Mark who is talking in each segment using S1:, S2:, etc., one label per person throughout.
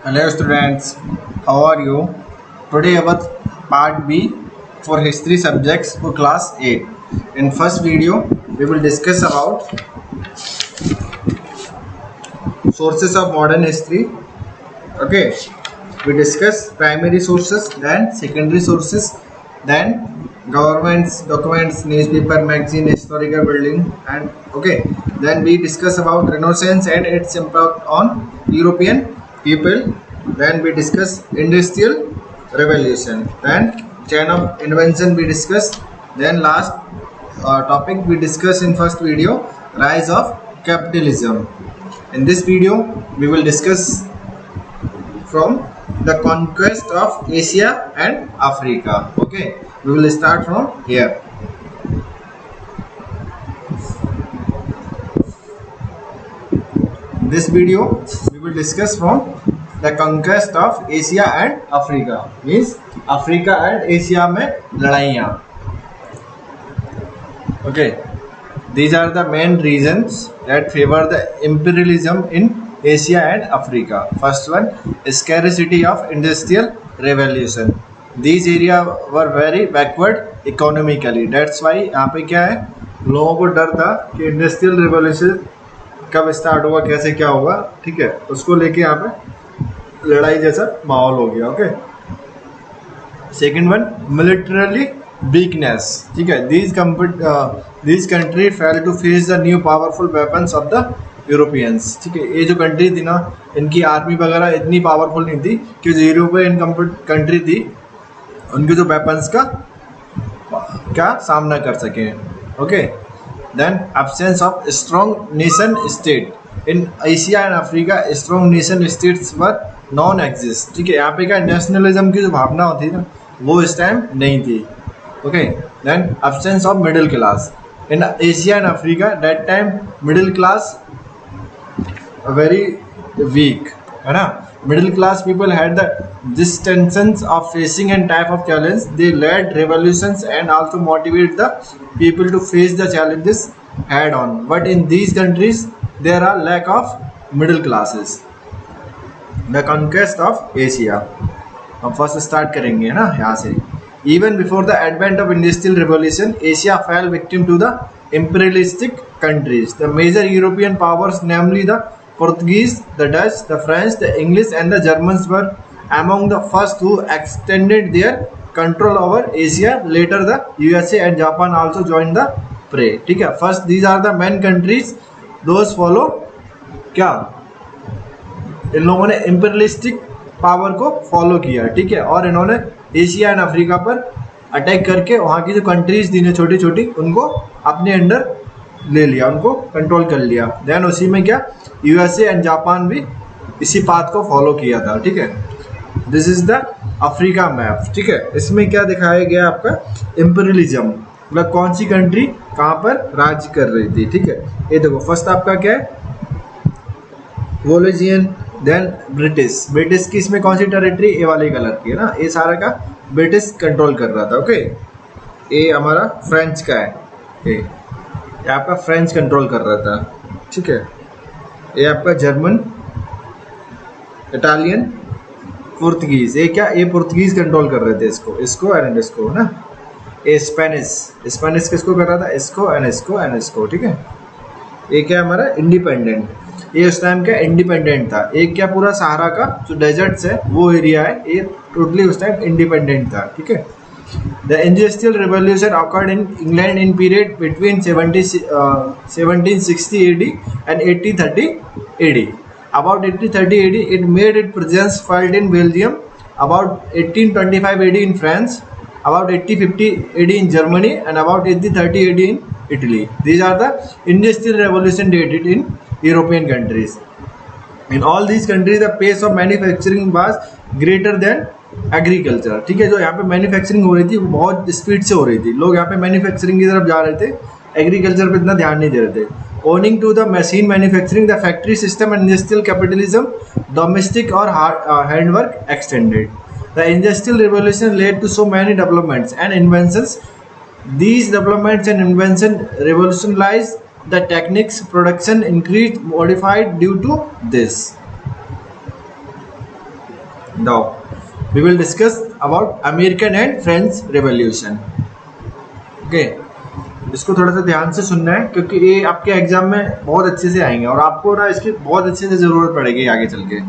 S1: Hello students, how are you? Today about part B for history subjects for class 8. In first video, we will discuss about sources of modern history. Okay, we discuss primary sources, then secondary sources, then governments, documents, newspaper, magazine, historical building, and okay. Then we discuss about Renaissance and its impact on European people. Then we discuss industrial revolution. Then chain of invention we discuss. Then last topic we discuss in first video, rise of capitalism. In this video we will discuss from the conquest of Asia and Africa. Okay, we will start from here. In this video we will discuss from the conquest of Asia and Africa, means Africa and Asia में लड़ाइयाँ. Okay, these are the main reasons that favor the imperialism in Asia and Africa. First one, scarcity of industrial revolution. These areas were very backward economically. That's why यहाँ पे क्या है, लोगों को डर था कि इंडस्ट्रियल रिवॉल्यूशन कब स्टार्ट होगा, कैसे क्या होगा, ठीक है, उसको लेके यहाँ पे लड़ाई जैसा माहौल हो गया. Okay. Second one, militarily weakness. ठीक है, these country fail to face the new powerful weapons of the Europeans. ठीक है, ये जो कंट्री थी ना, इनकी आर्मी वगैरह इतनी पावरफुल नहीं थी कि जो यूरोपियन कंट्री थी उनके जो वेपन्स का क्या सामना कर सकें. Okay. Then absence of strong nation state in Asia and Africa. Strong nation states were non exist. ठीक है, यहाँ पे क्या नेशनलिज्म की जो भावना होती है ना, वो इस टाइम नहीं थी. Okay. Then absence of middle class in Asia and Africa. That time middle class very weak, है ना. Middle class people had the this tensions of facing and type of challenge. They led revolutions and also motivate the people to face the challenges head on. But in these countries there are lack of middle classes. The conquest of Asia. हम first start करेंगे, है ना, यहाँ से. Even before the advent of industrial revolution, Asia fell victim to the imperialistic countries. The major European powers, namely the Portuguese, the Dutch, the French, the English and the Germans, were among the first who extended their control over Asia. Later the USA and Japan also joined the fray. ठीक है, first these are the main countries, those follow क्या, इन लोगों ने imperialistic power को follow किया. ठीक है, और इन्होंने एशिया एंड अफ्रीका पर अटैक करके वहाँ की जो कंट्रीज थी छोटी छोटी, उनको अपने अंडर ले लिया, उनको कंट्रोल कर लिया. देन उसी में क्या, यूएसए एंड जापान भी इसी पाथ को फॉलो किया था. ठीक है, this is the Africa map. ठीक है, इसमें क्या दिखाया गया आपका, इम्पीरियलिज्म, मतलब कौन सी कंट्री कहाँ पर राज्य कर रही थी. ठीक है, ये देखो फर्स्ट आपका क्या है, वोलेजियन. Then British. ब्रिटिश की इसमें कौन सी टेरिटरी, ए वाले कलर की है ना, ये सारा का ब्रिटिश कंट्रोल कर रहा था. ओके. ये हमारा फ्रेंच का है, ये आपका फ्रेंच कंट्रोल कर रहा था. ठीक है, ये आपका जर्मन, इटालियन, पुर्तगीज. ये क्या, ये पुर्तगीज कंट्रोल कर रहे थे इसको एंड इसको, है ना. ये स्पेनिश किसको कर रहा था, इसको एंड इसको. ठीक है, ये क्या हमारा इंडिपेंडेंट. ये उस टाइम क्या इंडिपेंडेंट था. एक क्या पूरा सहारा का जो डेजर्ट्स है वो एरिया है, ये टोटली उस टाइम इंडिपेंडेंट था. ठीक है. The industrial revolution occurred in England in period between 1760 AD and 1830 AD. About 1830 AD it made its presence felt in Belgium. About 1825 AD in France. About 1850 AD in Germany and about 1830 AD in Italy. These are the industrial revolution dated in European countries. In all these countries the pace of manufacturing was greater than agriculture. ठीक है, जो यहाँ पे manufacturing हो रही थी वो बहुत स्पीड से हो रही थी. लोग यहाँ पे मैन्युफैक्चरिंग की तरफ जा रहे थे, एग्रीकल्चर पे इतना ध्यान नहीं दे रहे थे. Owing to the machine manufacturing, the factory system and industrial capitalism, domestic और handwork extended. The industrial revolution led to so many developments and inventions. These developments and invention revolutionized the techniques. Production increased, modified due to this. Now we will discuss about American and French Revolution. Okay, इसको थोड़ा सा ध्यान से सुनना है क्योंकि ये आपके एग्जाम में बहुत अच्छे से आएंगे और आपको ना इसकी बहुत अच्छे से जरूरत पड़ेगी आगे चल के.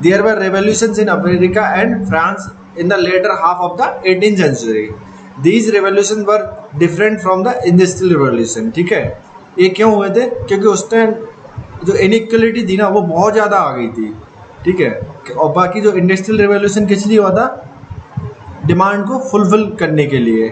S1: There were revolutions in America and France in the later half of the 18th century. These revolution were different from the industrial revolution. ठीक है, ये क्यों हुए थे? क्योंकि उस टाइम जो इनइक्वलिटी थी ना वो बहुत ज़्यादा आ गई थी. ठीक है, और बाकी जो इंडस्ट्रियल रेवोल्यूशन किस लिए हुआ था? डिमांड को फुलफिल करने के लिए,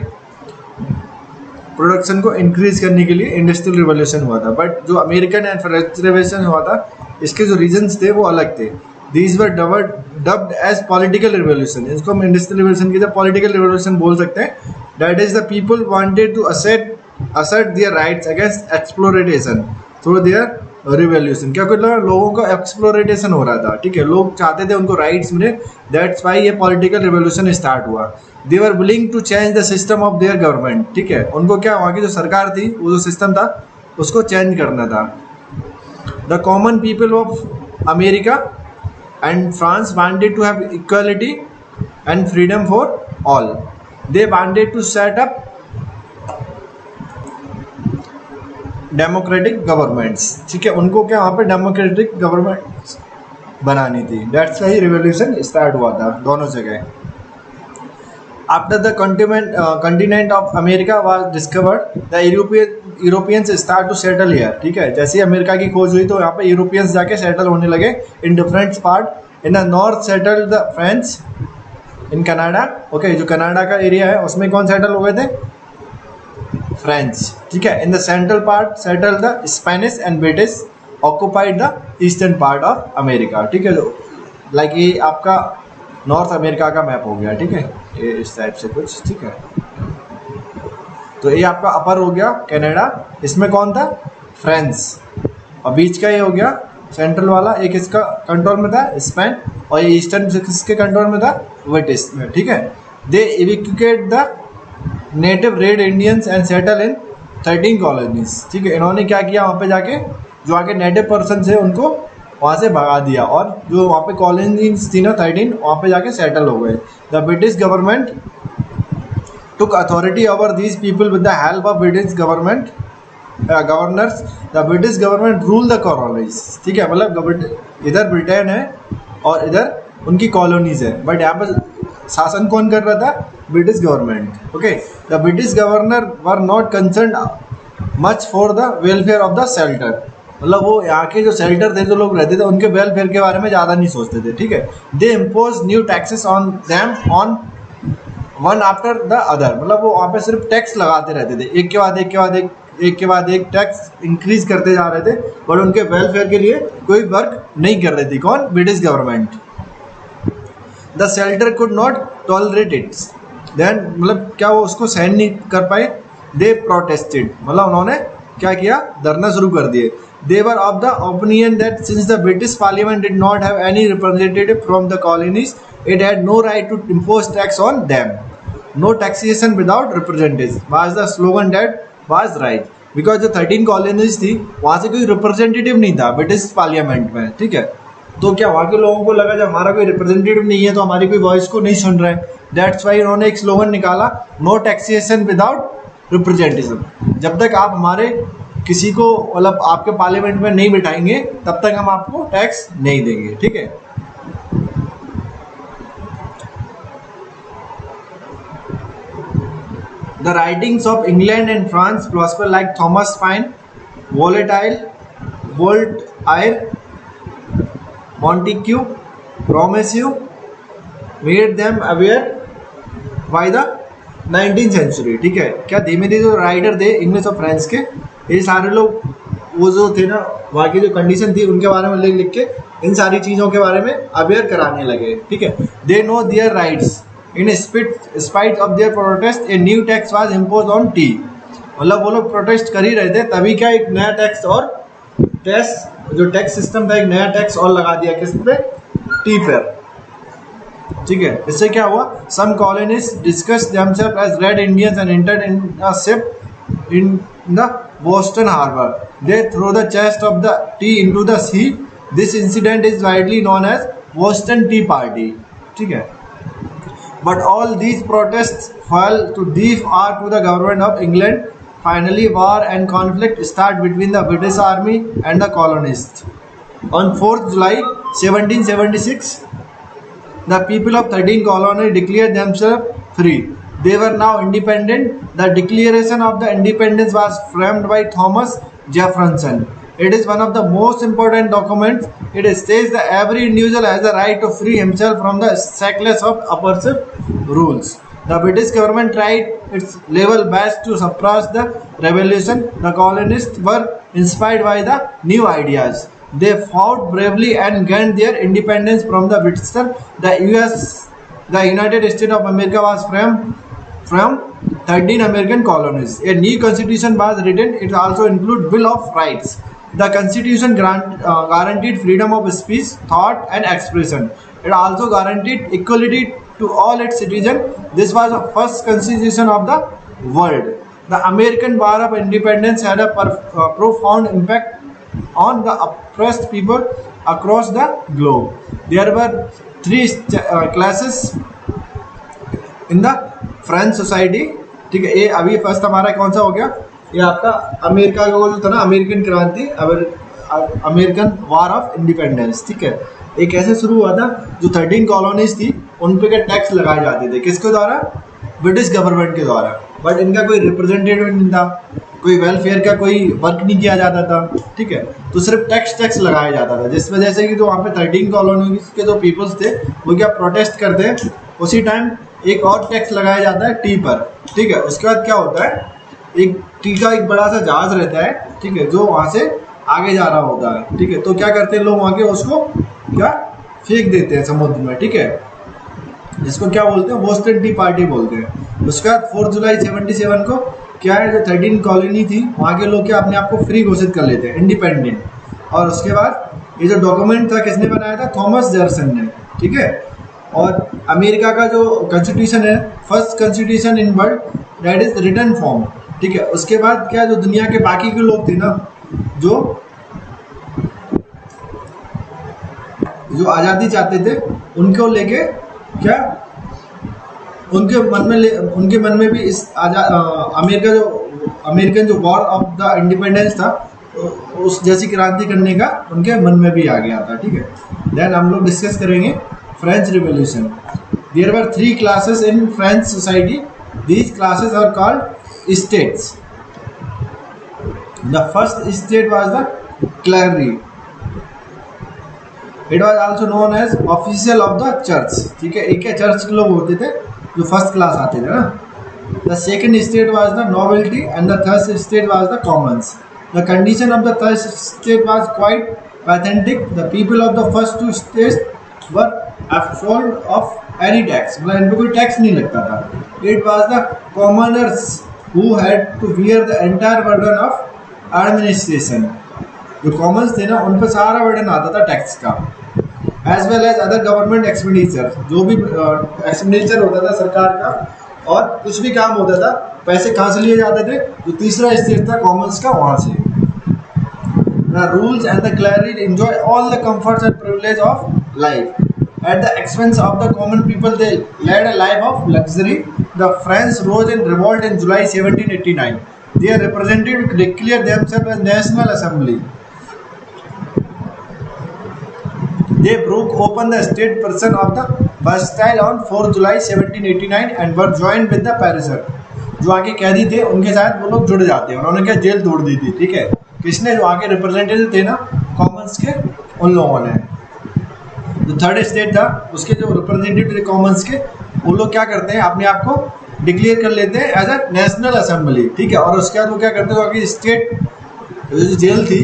S1: प्रोडक्शन को इंक्रीज करने के लिए इंडस्ट्रियल रिवोल्यूशन हुआ था. बट जो अमेरिकन एंड फ्रेंच रिवोल्यूशन हुआ था, इसके जो रीजंस थे वो अलग थे. These were dubbed as political revolution. इसको हम इंडस्ट्रियल रिवोल्यूशन की जगह पॉलिटिकल रिवोल्यूशन बोल सकते हैं. That is the people wanted to assert their rights against exploitation through their revolution. क्या कुछ लोगों का एक्सप्लोरेटेशन हो रहा था. ठीक है, लोग चाहते थे उनको राइट्स मिले. दैट्स वाई ये पॉलिटिकल रिवोल्यूशन स्टार्ट हुआ. They were willing to change the system of their government. ठीक है, उनको क्या, वहाँ की जो सरकार थी, वो जो सिस्टम था उसको चेंज करना था. The common people of America and France wanted to have equality and freedom for all. They wanted to set up democratic governments. ठीक है, उनको क्या वहाँ पे डेमोक्रेटिक गवर्नमेंट बनानी थी. दैट्स वाई रिवोल्यूशन स्टार्ट हुआ था दोनों जगह. After the continent of America was discovered, the Europeans start to settle here. ठीक है, जैसे ही अमेरिका की खोज हुई तो यहाँ पे यूरोपियंस जाके सेटल होने लगे in different part. In the north settle the French in Canada. Okay, जो कनाडा का एरिया है उसमें कौन सेटल हो गए थे? फ्रेंच. ठीक है, in the central part settle the Spanish and British occupied the eastern part of America. ठीक है, लाइक ये आपका नॉर्थ अमेरिका का मैप हो गया. ठीक है, ये इस टाइप से कुछ. ठीक है, तो ये आपका अपर हो गया कनाडा, इसमें कौन था? फ्रांस. और बीच का ये हो गया सेंट्रल वाला, एक इसका कंट्रोल में था स्पेन, और ये ईस्टर्न किसके कंट्रोल में था? ब्रिटिश में. ठीक है, they evacuate the native red Indians and settle in 13 colonies. ठीक है, इन्होंने क्या किया, वहाँ पे जाके जो आके नेटिव पर्सन थे उनको वहाँ से भगा दिया और जो वहाँ पे कॉलोनीज थी ना 13, वहाँ पे जाके सेटल हो गए. The British government took authority over these people with the help of British government governors. The British government rule the colonies. ठीक है, मतलब इधर ब्रिटेन है और इधर उनकी कॉलोनीज है, बट यहाँ पर शासन कौन कर रहा था? British government. Okay, the British governor were not concern much for the welfare of the shelter. मतलब वो यहाँ के जो शेल्टर थे, जो लोग रहते थे, उनके वेलफेयर के बारे में ज़्यादा नहीं सोचते थे. ठीक है, दे impose new taxes on them on one after the other. मतलब वो वहाँ पे सिर्फ टैक्स लगाते रहते थे, एक के बाद एक के बाद एक के बाद एक टैक्स इंक्रीज करते जा रहे थे, बट उनके वेलफेयर के लिए कोई वर्क नहीं कर रही थी. कौन? British government. The shelter could not tolerate it. Then मतलब क्या वो उसको सहन नहीं कर पाए. दे प्रोटेस्टेड, मतलब उन्होंने क्या किया? धरना शुरू कर दिए. They were of the opinion that since the British parliament did not have any representative from the colonies, it had no right to impose tax on them. No taxation without representatives was the slogan that was right. Because जो 13 colonies थी वहाँ से कोई representative नहीं था British parliament में. ठीक है, तो क्या वहाँ के लोगों को लगा जब हमारा कोई रिप्रेजेंटेटिव नहीं है तो हमारी कोई वॉइस को नहीं सुन रहा है. दैट्स वाई उन्होंने एक स्लोगन निकाला, नो टैक्सेशन विदाउट रिप्रेजेंटेटिव. जब तक आप हमारे किसी को मतलब आपके पार्लियामेंट में नहीं बिठाएंगे तब तक हम आपको टैक्स नहीं देंगे. ठीक है, the writings of England and France philosophers like Thomas Paine, Voltaire, Montesquieu, Rousseau made them aware by the 19th century. ठीक है, क्या धीमे धीमे जो राइटर थे इंग्लिश और फ्रेंच के, ये सारे लोग वो जो थे ना वहाँ की जो कंडीशन थी उनके बारे में लिख लिख के इन सारी चीज़ों के बारे में अवेयर कराने लगे. ठीक है, they know their rights. In spite of their protest, a new tax was imposed on tea. मतलब वो लोग प्रोटेस्ट कर ही रहे थे तभी क्या एक नया टैक्स और जो टैक्स सिस्टम था, एक नया टैक्स और लगा दिया किस पे? टी पर. ठीक है, इससे क्या हुआ? Some colonies discussed themselves as red Indians and entered in a ship in the Boston harbor. They threw the chest of the tea into the sea. This incident is widely known as Boston Tea Party. ठीक है. But all these protests fell to deaf ear to the government of England. Finally, war and conflict start between the British Army and the colonists. On 4th July 1776, the people of 13 colonies declared themselves free. They were now independent. The Declaration of the Independence was framed by Thomas Jefferson. It is one of the most important documents. It states that every individual has the right to free himself from the shackles of oppressive rules. The British government tried its level best to suppress the revolution. The colonists were inspired by the new ideas. They fought bravely and gained their independence from the British. The United States of America was framed from 13 American colonies. A new constitution was written. It also included Bill of Rights. The constitution guaranteed freedom of speech, thought and expression. It also guaranteed equality to all its citizens. This was the first constitution of the world. The American War of Independence had a profound impact on the oppressed people across the globe. There were three classes in the French society. ठीक है, ये अभी first हमारा कौन सा हो गया, ये आपका अमेरिका का जो था ना, अमेरिकन क्रांति, अमेरिकन वार ऑफ इंडिपेंडेंस. ठीक है, ये कैसे शुरू हुआ था, जो 13 कॉलोनीज थी उन पे टैक्स लगाए जाते थे, किसके द्वारा, ब्रिटिश गवर्नमेंट के द्वारा. बट इनका कोई रिप्रेजेंटेटिव नहीं था, कोई वेलफेयर का कोई वर्क नहीं किया जाता था. ठीक है, तो सिर्फ टैक्स लगाया जाता था, जिस वजह से कि जो वहाँ पे 13 कॉलोनीज के जो पीपल्स थे वो क्या प्रोटेस्ट करते हैं. उसी टाइम एक और टैक्स लगाया जाता है टी पर. ठीक है, उसके बाद क्या होता है, एक टी का एक बड़ा सा जहाज रहता है. ठीक है, जो वहाँ से आगे जा रहा होता है. ठीक है, तो क्या करते हैं लोग वहाँ के, उसको क्या फेंक देते हैं समुद्र में. ठीक है, जिसको क्या बोलते हैं, बोस्टन टी पार्टी बोलते हैं. उसके बाद 4 जुलाई 77 को क्या है, जो 13 कॉलोनी थी वहाँ के लोग क्या अपने आप को फ्री घोषित कर लेते हैं, इंडिपेंडेंट. और उसके बाद ये जो डॉक्यूमेंट था किसने बनाया था, थॉमस जेफरसन ने. ठीक है, और अमेरिका का जो कॉन्स्टिट्यूशन है, first constitution in world, that is written form. ठीक है, उसके बाद क्या, जो दुनिया के बाकी के लोग थे ना, जो आज़ादी चाहते थे, उनको लेके क्या उनके मन में भी इस अमेरिकन जो वॉर ऑफ द इंडिपेंडेंस था, उस जैसी क्रांति करने का उनके मन में भी आ गया था. ठीक है, देन हम लोग डिस्कस करेंगे French Revolution. There were 3 classes in French society. These classes are called states. The first state was the clergy. It was also known as official of the church. ठीक है, एक चर्च के लोग होते थे जो फर्स्ट क्लास आते थे ना. The second state was the nobility and the third state was the commons. The condition of the third state was quite pathetic. The people of the first 2 states were absolved of any tax. मतलब इनको कोई tax नहीं लगता था. It was the commoners who had to bear the entire burden of administration. जो Commons थे ना, उन पर सारा बर्डन आता था टैक्स का. As well as other government expenditure. जो भी एक्सपेंडिचर होता था सरकार का और कुछ भी काम होता था, पैसे कहाँ से लिए जाते थे, जो तीसरा स्टेट था कॉमन्स का, वहाँ से. The rules and the clergy enjoy all the comforts and privilege of life. At the expense of the common people, they led a life of luxury. The French rose in revolt in July 1789. Their representatives declared themselves as National Assembly. They broke open the state prison of the Bastille on 4 July 1789 and were joined with the Parisers. जो आगे कैदी थे उनके साथ वो लोग जुड़ जाते हैं. उन्होंने क्या जेल तोड़ दी थी. ठीक है, किसने, जो आगे रिप्रेजेंटेटिव थे ना कॉमन्स के, उन लोगों ने. जो थर्ड स्टेट था उसके जो रिप्रेजेंटेटिव थे कॉमन्स के, वो लोग क्या करते हैं, अपने आप को डिक्लेयर कर लेते हैं एज अ नेशनल असेंबली. ठीक है, और उसके बाद वो क्या करते हैं, कि स्टेट जो जेल थी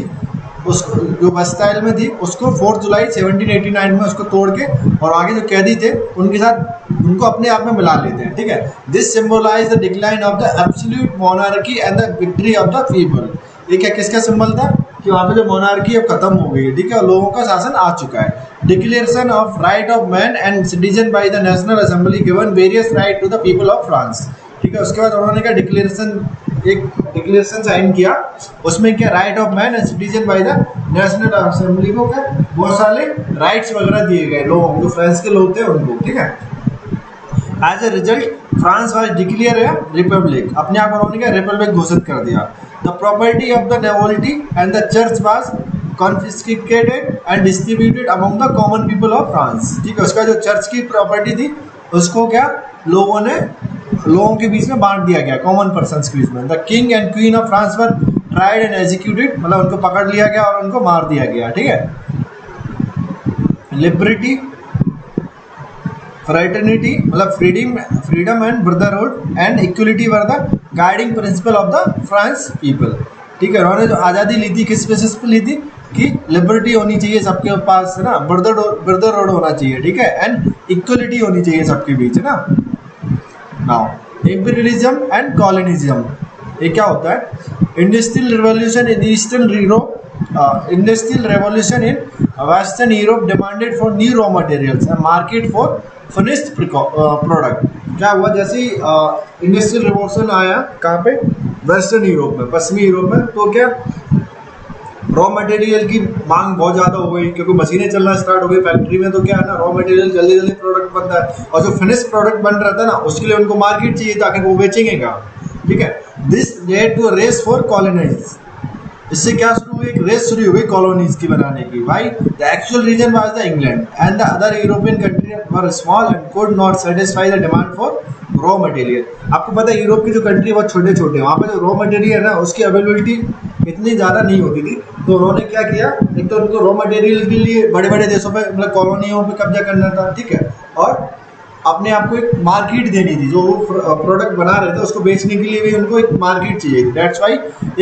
S1: उसको, जो बस्टाइल में थी, उसको 4 जुलाई 1789 में उसको तोड़ के और आगे जो कैदी थे उनके साथ उनको अपने आप में मिला लेते हैं. ठीक है, this symbolise the decline of the absolute monarchy and the victory of the people. ये क्या किसका सिंबल था, कि वहाँ पे जो मोनार्की अब खत्म हो गई है. ठीक है, और लोगों का शासन आ चुका है. Declaration of right of man and citizen by the national assembly given various right to the people of France. ठीक है, उसके बाद उन्होंने क्या डिक्लेरेशन एक डिक्लेरेशन साइन किया, उसमें क्या right of man and citizen by the national assembly को क्या बहुत सारे राइट्स वगैरह दिए गए लोगों जो फ्रांस के लोग थे उनको, ठीक है। As a result France was declare a republic, अपने आप उन्होंने क्या रिपब्लिक घोषित कर दिया। The property of the nobility and the church was confiscated and distributed among the common people of France, ठीक है। उसका जो चर्च की प्रॉपर्टी थी उसको क्या लोगों के बीच में बांट दिया गया, कॉमन पर्सन्स के बीच में। The king and queen of France were tried and executed, मतलब उनको पकड़ लिया गया और उनको मार दिया गया, ठीक है। लिबर्टी, फ्रेटर्निटी मतलब freedom and brotherhood and equality were the guiding principle of the France people, ठीक है। उन्होंने जो आज़ादी ली थी किस बेसिस पे ली थी कि लिबर्टी होनी चाहिए सबके पास, है ना, ब्रदरहुड होना चाहिए, ठीक है, एंड इक्वलिटी होनी चाहिए सबके बीच, है ना। नाउ इंपीरियलिज्म एंड कॉलोनिज्म, ये क्या होता है? Industrial revolution in eastern Europe, industrial revolution in western Europe demanded for new raw materials and market for finished product. क्या हुआ जैसे इंडस्ट्रियल रिवॉल्यूशन आया कहाँ पे? वेस्टर्न यूरोप में, पश्चिमी यूरोप में, तो क्या रॉ मटेरियल की मांग बहुत ज़्यादा हो गई क्योंकि मशीनें चलना स्टार्ट हो गई फैक्ट्री में, तो क्या है ना, रॉ मटेरियल जल्दी जल्दी प्रोडक्ट बनता है और जो फिनिश प्रोडक्ट बन रहा था ना उसके लिए उनको मार्केट चाहिए ताकि वो बेचेंगे कहाँ, ठीक है। This led to race for colonise, इससे क्या शुरू हुई? एक रेस शुरू हो गई कॉलोनीज की बनाने की। Why? The actual reason was the England and the other European country were small and could not satisfy the demand for raw material. आपको पता है यूरोप की जो कंट्री बहुत छोटे छोटे, वहाँ पे जो रॉ मटेरियल है ना उसकी अवेलेबिलिटी इतनी ज़्यादा नहीं होती थी, तो उन्होंने क्या किया, एक तो उनको रॉ मटेरियल के लिए बड़े बड़े देशों पे मतलब कॉलोनियों पे कब्जा करना था, ठीक है, और अपने आप को एक मार्केट देनी थी, जो वो प्रोडक्ट बना रहे थे उसको बेचने के लिए भी उनको एक मार्केट चाहिए थी। दैट्स वाई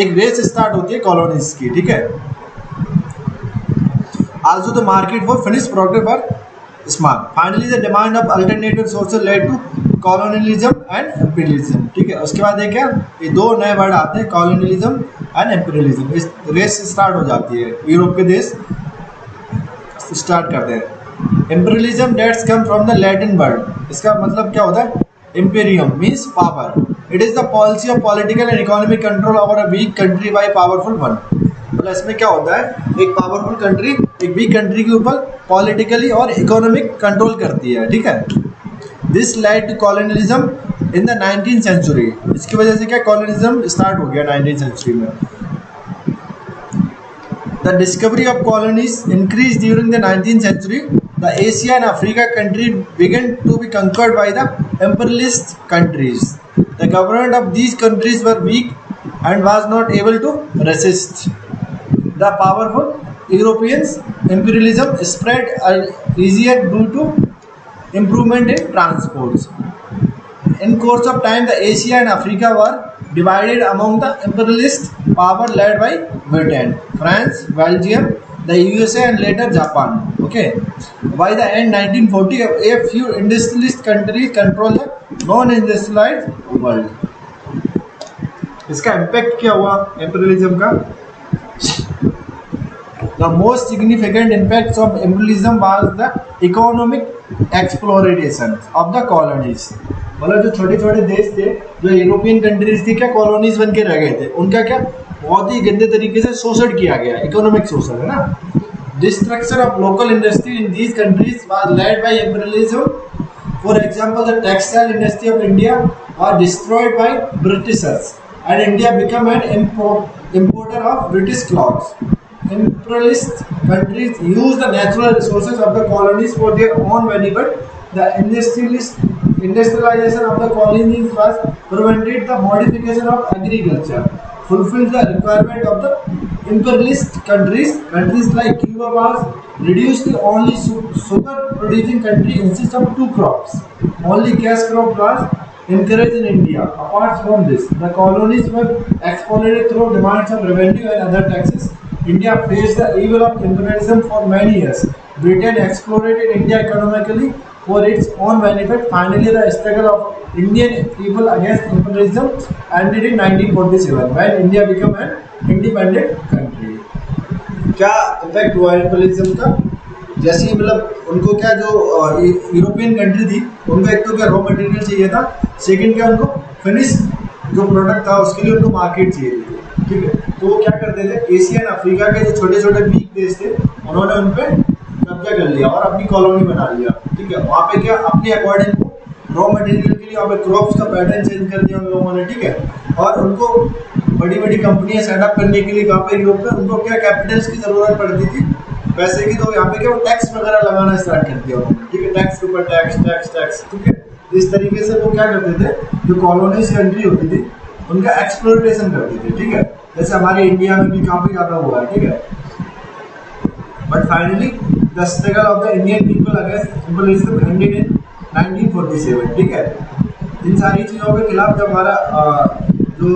S1: एक रेस स्टार्ट होती है कॉलोनीज की, ठीक है। Also the market for finish product for small. Finally the demand of alternative sources led to colonialism and imperialism, ठीक है। उसके बाद क्या, ये दो नए वर्ड आते हैं, कॉलोनियलिज्म एंड इंपीरियलिज्म। इस रेस स्टार्ट हो जाती है, यूरोप के देश स्टार्ट करते हैं। Imperialism that's come from the Latin word, इसका मतलब क्या होता है? Imperium means power. It is the policy of political and economic control over a weak country by powerful one. मतलब इसमें क्या होता है? एक पावरफुल कंट्री एक वीक कंट्री के ऊपर पॉलिटिकली और इकोनॉमिक कंट्रोल करती है, ठीक है। This led to colonialism in the 19th century. इसकी वजह से क्या colonialism स्टार्ट हो गया 19th century में। The discovery of colonies increased during the 19th century. The Asia and Africa countries began to be conquered by the imperialist countries. The government of these countries were weak and was not able to resist the powerful Europeans. Imperialism spread easier due to improvement in transports. In course of time, the Asia and Africa were divided among the imperialist power led by Britain, France, Belgium, the USA and later Japan. Okay. By the end 1940, a few industrialist countries control the non-industrialized world. इसका impact क्या हुआ imperialism का? The most significant impacts of imperialism was the economic exploitation of the colonies. मतलब जो छोटे छोटे देश थे, जो यूरोपियन कंट्रीज थी, क्या कॉलोनीज बन के रह गए थे, उनका क्या बहुत ही गंदे तरीके से शोषण किया गया, इकोनॉमिक शोषण, है ना। Destruction of local industry in these countries was led by imperialism. For example, the textile industry of India was destroyed by Britishers, and India became an importer of British clothes. Imperialist countries used the natural resources of the colonies for their own benefit. The industrialization of the colonies was prevented. The modification of agriculture fulfilled the requirement of the imperialist countries. Countries like Cuba was reduced to only sugar producing country instead of two crops. Only cash crop was encouraged in India. Apart from this, the colonies were exploited through demands of revenue and other taxes. India faced the evil of imperialism for many years. Britain exploited India economically for its own benefit. Finally, the struggle of Indian people against imperialism ended in 1947 when India became an independent country. क्या effect हुआ imperialism का? जैसे मतलब उनको क्या, जो European country थी, उनको एक तो क्या रॉ मटेरियल चाहिए था, सेकंड क्या उनको फिनिश जो प्रोडक्ट था उसके लिए उनको मार्केट चाहिए थी, ठीक है। तो वो क्या करते थे, एशियन अफ्रीका के जो छोटे छोटे वीक देश थे उन्होंने उन पे कब्जा कर लिया और अपनी कॉलोनी बना लिया, ठीक है। वहाँ पे क्या अपने अकॉर्डिंग रॉ मटेरियल के लिए वहाँ पे क्रॉप्स का पैटर्न चेंज कर दिया उन लोगों ने, ठीक है। और उनको बड़ी बड़ी कंपनियां सेटअप करने के लिए वहाँ पे यूरोप में उनको क्या कैपिटल्स की जरूरत पड़ती थी, पैसे की। तो यहाँ पे क्या वो टैक्स वगैरह लगाना स्टार्ट कर दिया उन्होंने, ठीक है। टैक्स के ऊपर टैक्स टैक्स टैक्स, ठीक है। इस तरीके से वो क्या करते थे, जो कॉलोनीज कंट्री होती थी उनका एक्सप्लोइटेशन करते थे, ठीक है। जैसे हमारे इंडिया में भी काफी ज्यादा हुआ है, ठीक है। But finally the struggle of the Indian people against imperialism ended in 1947, ठीक है। इन सारी चीजों के खिलाफ जब हमारा जो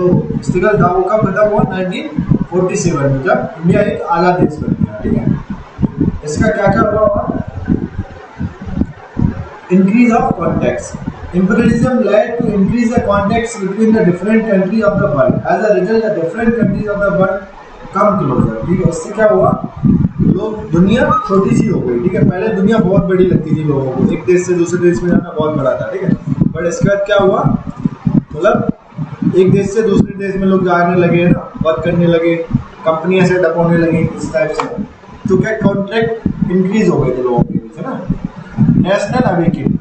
S1: स्ट्रगल था वो कब खत्म हुआ, 1947 में, जब इंडिया एक आजाद देश बन गया, ठीक है। इसका क्या क्या हुआ होगा, increase of contacts. Imperialism led to increase the contacts between the different countries of the world. As a result, the different countries of the world come closer. ठीक है, इससे क्या हुआ, लोग दुनिया छोटी सी हो गई, ठीक है। पहले दुनिया बहुत बड़ी लगती थी लोगों को, एक देश से दूसरे देश में जाना बहुत बड़ा था, ठीक है। बट इसके बाद क्या हुआ, मतलब एक देश से दूसरे देश में लोग जाने लगे ना, वर्क करने लगे, कंपनियां सेटअप होने लगी, इस टाइप से। तो क्या कॉन्ट्रैक्ट इंक्रीज हो गए थे लोगों के बीच, है ना। National awakening.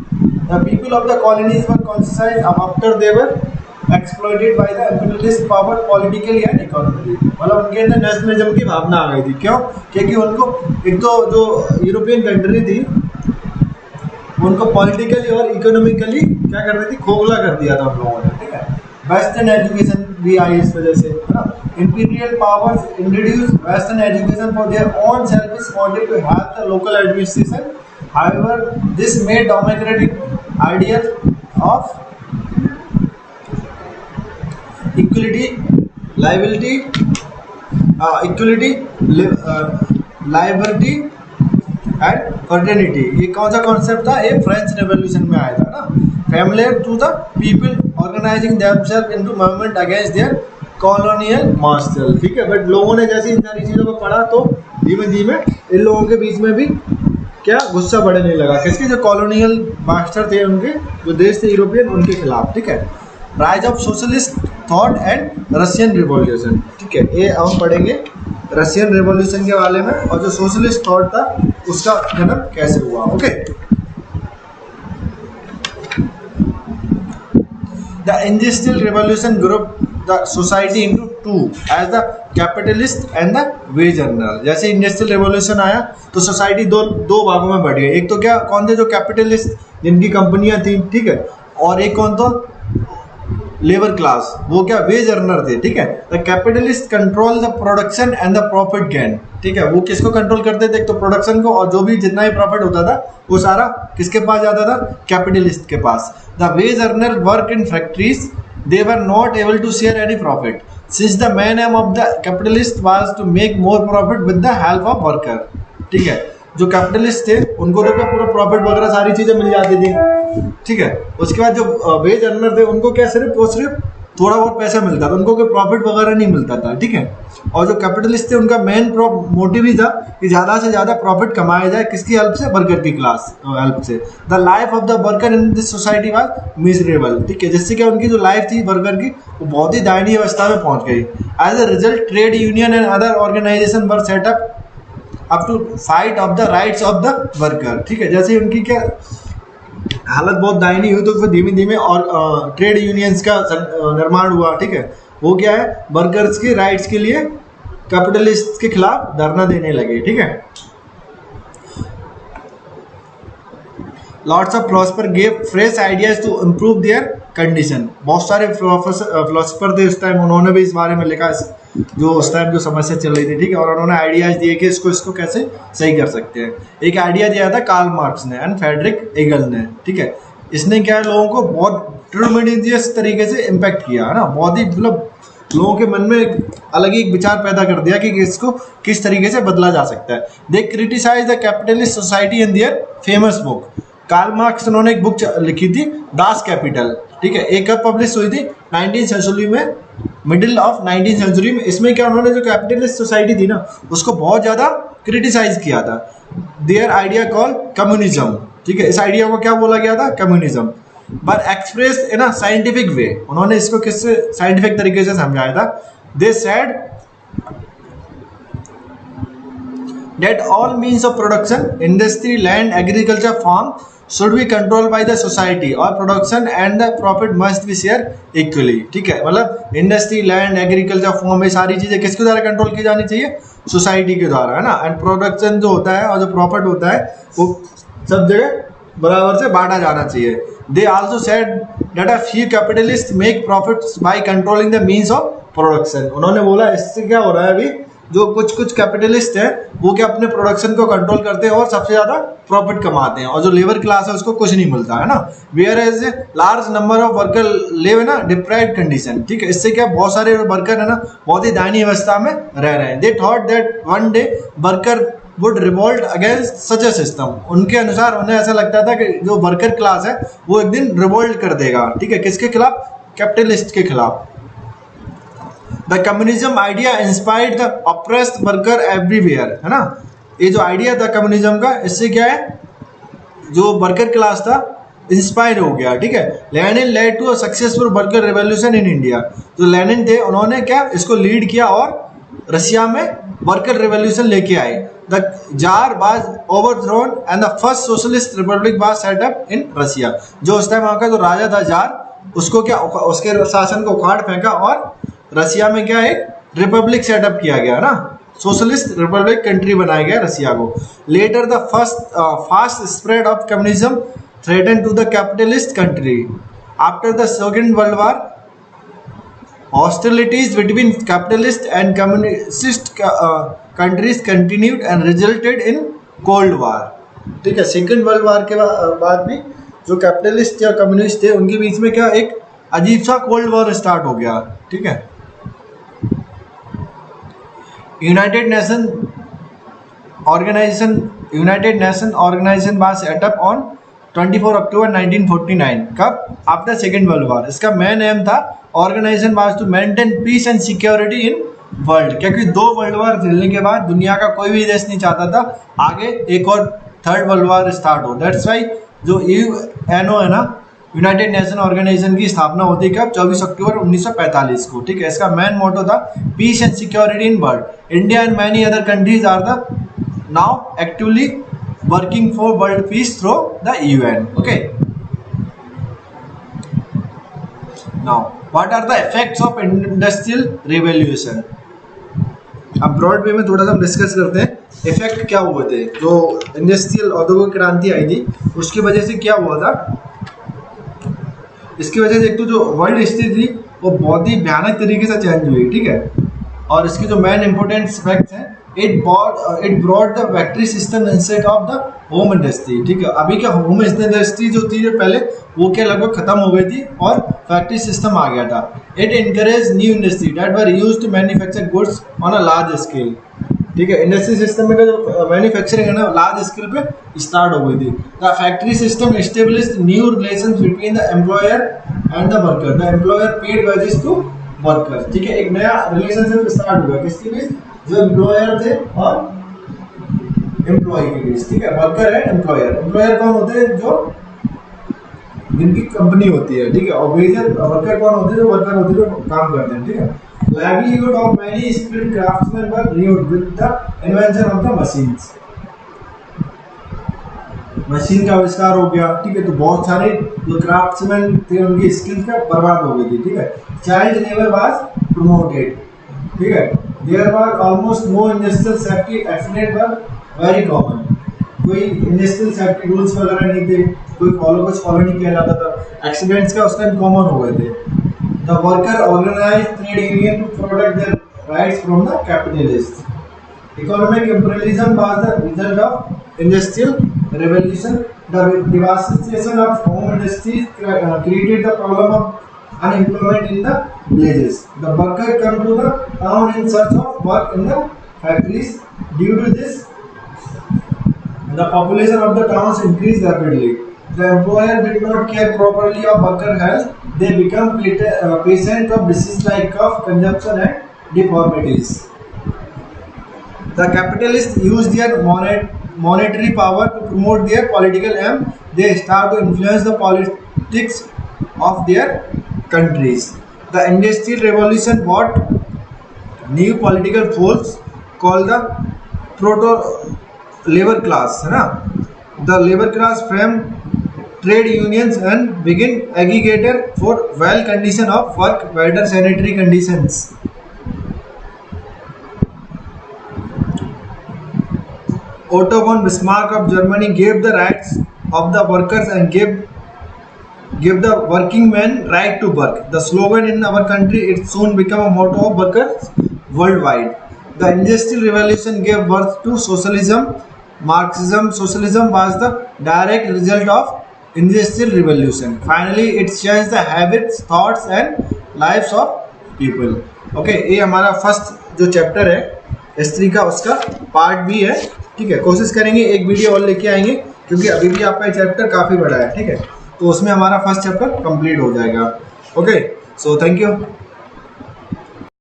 S1: The people of the colonies were conscious after they were exploited by the imperialist power politically and economically. मतलब उनके अंदर नेशनलिज्म की भावना आ गई थी। क्यों? क्योंकि उनको एक तो जो यूरोपियन कंट्री थी उनको पॉलिटिकली और इकोनॉमिकली क्या कर रही थी, खोखला कर दिया था उन लोगों ने, ठीक है। वेस्टर्न एजुकेशन भी आई इस वजह से, है ना। Imperial powers introduced Western education for their own selfish motive to help the local administration. However, this made democratic ideas of equality, liability, liberty and fraternity, ये कौन सा कॉन्सेप्ट था, ये फ्रेंच रेवोल्यूशन में आया था ना। Familiar to the people organizing themselves into movement against their colonial master, ठीक है। बट लोगों ने जैसे इन सारी चीजों को पढ़ा तो धीमे धीमे इन लोगों के बीच में भी क्या गुस्सा बढ़ने लगा, किसके, जो कॉलोनियल मास्टर थे उनके, जो देश थे यूरोपियन, उनके खिलाफ, ठीक है। Rise of socialist thought and Russian revolution, ठीक है। ये हम पढ़ेंगे रशियन रिवॉल्यूशन के बारे में और जो सोशलिस्ट थॉट था उसका जन्म कैसे हुआ, okay. The industrial revolution group the society into two as the capitalist and the wage earner. जैसे इंडस्ट्रियल रेवोल्यूशन आया तो सोसाइटी दो भागों में बढ़ गई। एक तो क्या, कौन थे, जो कैपिटलिस्ट जिनकी कंपनियां थी, ठीक है। और एक कौन था, लेबर क्लास, वो क्या, वेज अर्नर थे, ठीक है। The capitalist control the production and the profit gain, ठीक है। वो किसको कंट्रोल करते थे, एक तो प्रोडक्शन को, और जो भी जितना भी प्रॉफिट होता था वो सारा किसके पास जाता था, कैपिटलिस्ट के पास। The wage earner work in factories, they were not able to share any profit since the main aim of the capitalist was to make more profit with the help of worker, ठीक है। जो capitalist थे उनको तो क्या पूरा profit वगैरह सारी चीजें मिल जाती थी, ठीक है। उसके बाद जो वेज अर्नर थे उनको क्या सिर्फ थोड़ा बहुत पैसा मिलता था, उनको कोई प्रॉफिट वगैरह नहीं मिलता था, ठीक है। और जो कैपिटलिस्ट थे उनका मेन मोटिव ही था कि ज्यादा से ज्यादा प्रॉफिट कमाया जाए, किसकी हेल्प से, वर्कर की क्लास हेल्प से। The life of the worker in this society was miserable, ठीक है। जिससे कि उनकी जो लाइफ थी वर्कर की वो बहुत ही दयनीय अवस्था में पहुंच गई। As a result trade union and other organisation were set up to fight of the rights of the worker, ठीक है। जैसे उनकी क्या हालत बहुत दयनीय हुई तो फिर धीमे धीमे और ट्रेड यूनियंस का निर्माण हुआ, ठीक है। वो क्या है, वर्कर्स के राइट्स के लिए कैपिटलिस्ट के खिलाफ धरना देने लगे, ठीक है। Lots of philosopher gave fresh ideas to improve their condition. बहुत सारे फिलोसोफर थे उस टाइम, उन्होंने भी इस बारे में लिखा, जो उस टाइम जो समस्या चल रही थी, ठीक है। और उन्होंने आइडियाज दिए कि इसको कैसे सही कर सकते हैं। एक आइडिया दिया था कार्ल मार्क्स ने एंड फ्रेडरिक एंगल ने, ठीक है। इसने क्या है, लोगों को बहुत ट्रूमेडियस तरीके से इम्पैक्ट किया, है ना। बहुत ही मतलब लोगों के मन में अलग ही एक विचार पैदा कर दिया कि इसको किस तरीके से बदला जा सकता है। They criticise the capitalist society in their famous book. Karl Marx उन्होंने एक बुक लिखी थी, दास कैपिटल, ठीक है। एक कब पब्लिश हुई थी, 19th सेंचुरी में, मिडिल ऑफ 19th सेंचुरी में। इसमें क्या उन्होंने जो कैपिटलिस्ट सोसाइटी थी ना उसको बहुत ज्यादा क्रिटिसाइज किया था। देयर आइडिया कॉल कम्युनिज्म, ठीक है। इस आइडिया को क्या बोला गया था, communism. but expressed in a scientific way. उन्होंने इसको किससे साइंटिफिक तरीके से समझाया था. They said that all means of production, industry, land, agriculture, farm should be controlled by the society, और production and the profit must be shared equally. ठीक है, मतलब इंडस्ट्री, लैंड, एग्रीकल्चर, फार्म, ये सारी चीजें किसके द्वारा कंट्रोल की जानी चाहिए? सोसाइटी के द्वारा, है ना. एंड प्रोडक्शन जो होता है और जो प्रॉफिट होता है वो सब जगह बराबर से बांटा जाना चाहिए. They also said that a few capitalist make profits by controlling the means of production. उन्होंने बोला इससे क्या हो रहा है, अभी जो कुछ कैपिटलिस्ट है वो क्या अपने प्रोडक्शन को कंट्रोल करते हैं और सबसे ज्यादा प्रॉफिट कमाते हैं, और जो लेबर क्लास है उसको कुछ नहीं मिलता, है ना. Whereas large number of worker live in deprived condition. ठीक है, इससे क्या बहुत सारे वर्कर है ना बहुत ही दयनीय अवस्था में रह रहे हैं. They thought that one day worker would revolt against such a system. उनके अनुसार उन्हें ऐसा लगता था कि जो वर्कर क्लास है वो एक दिन रिवोल्ट कर देगा. ठीक है, किसके खिलाफ? कैपिटलिस्ट के खिलाफ. The communism idea inspired the oppressed worker everywhere, है ना. ये जो आइडिया था कम्युनिज्म का, इससे क्या है, जो वर्कर क्लास था इंस्पायर हो गया. ठीक है, Lenin led to a successful worker revolution in India. जो लेनिन थे उन्होंने क्या इसको लीड किया और रशिया में वर्कर रेवोल्यूशन लेके आए. The jar was overthrown and the first socialist Republic was set up in Russia. जो उस टाइम वहाँ का जो राजा था जार, उसको क्या उसके शासन को उखाड़ फेंका और रशिया में क्या एक रिपब्लिक सेटअप किया गया ना, सोशलिस्ट रिपब्लिक कंट्री बनाया गया रशिया को. Later the first fast spread of communism threaten to the capitalist country. After the second world war hostilities between capitalist and communist countries continued and resulted in cold war. ठीक है, second world war के बाद भी जो capitalist या communist थे उनके बीच में क्या एक अजीब सा कोल्ड वॉर स्टार्ट हो गया. ठीक है, United Nation organisation was set up on 24 October 1949. कब? After second world war. इसका मेन एम था organisation was to maintain peace and security in world. क्योंकि 2 वर्ल्ड वॉर झेलने के बाद दुनिया का कोई भी देश नहीं चाहता था आगे एक और थर्ड वर्ल्ड वॉर स्टार्ट हो. दैट्स वाई जो यूएनओ है ना, यूनाइटेड नेशन ऑर्गेनाइजेशन की स्थापना होती है कब? 24 अक्टूबर 1945 को. ठीक है, इसका मेन मोटो था peace and security in world. India and many other countries are the now actively working for world peace through the UN. Okay, now what are the effects of industrial revolution. अब broad way में थोड़ा सा हम discuss करते हैं effect क्या हुए थे. जो इंडस्ट्रियल औद्योगिक क्रांति आई थी उसकी वजह से क्या हुआ था. इसकी वजह से एक तो जो वर्ल्ड हिस्ट्री थी वो बहुत ही भयानक तरीके से चेंज हुई. ठीक है, और इसके जो मेन इंपॉर्टेंट इफेक्ट्स हैं, it brought the factory system instead of the home industry. ठीक है, अभी क्या होम इंडस्ट्री जो थी जो पहले वो क्या लगभग खत्म हो गई थी और फैक्ट्री सिस्टम आ गया था. It encourage new industry that were used to manufacture goods on a large scale. ठीक है, इंडस्ट्री सिस्टम में जो मैन्युफैक्चरिंग है ना लार्ज स्केल पे स्टार्ट हो गई थी. The factory system established new relations between the employer and the worker. The employer paid wages to worker. ठीक है, एक नया रिलेशनशिप स्टार्ट हुआ किसके बीच? जो एम्प्लॉयर थे और एम्प्लॉय के बीच. ठीक है, वर्कर है एम्प्लॉयर. एम्प्लॉयर कौन होते हैं? जो जिनकी कंपनी होती है. ठीक है, और मेजर वर्कर कौन होते हैं? जो वर्कर होते हैं जो काम करते हैं. ठीक है, livelihood of many skilled craftsmen were renewed with the invention of the machines. Machine का आविष्कार हो गया. ठीक है, तो बहुत सारे जो क्राफ्ट्समैन थे उनकी स्किल्स का बर्बाद हो गई थी. ठीक है, चाइल्ड लेबर वाज प्रमोटेड. ठीक है, there were almost no industrial safety accident were very common. कोई इंडस्ट्रियल सेफ्टी रूल्स वगैरह नहीं थे, कोई कुछ फॉलो नहीं किया जाता था. एक्सीडेंट्स का उस टाइम कॉमन हो गए थे. The worker organized trade union to protect their rights from the capitalists. Economic imperialism was the result of industrial revolution. The devastation of home industries created the problem of unemployment in the villages. The worker come to the town in search of work in the factories. Due to this, the population of the towns increased rapidly. The employer did not care properly of worker health. They become patient of disease like cough, consumption and deformities. The capitalists use their monetary power to promote their political aim. They start to influence the characteristics of their countries. The Industrial Revolution brought new political force called the proto labor class, है ना? The labor class framed trade unions and began aggregator for well condition of work, better sanitary conditions. Otto von Bismarck of Germany gave the rights of the workers and gave the working men right to work. The slogan in our country, it soon became a motto of workers worldwide. The Industrial Revolution gave birth to socialism. Marxism, socialism was the direct result of Industrial Revolution. Finally, it changed the habits, thoughts and lives of people. Okay, ये हमारा first जो chapter है history का, उसका part भी है. ठीक है, कोशिश करेंगे एक वीडियो और लेके आएंगे क्योंकि अभी भी आपका चैप्टर काफ़ी बड़ा है. ठीक है, तो उसमें हमारा फर्स्ट चैप्टर कंप्लीट हो जाएगा. Okay, so thank you.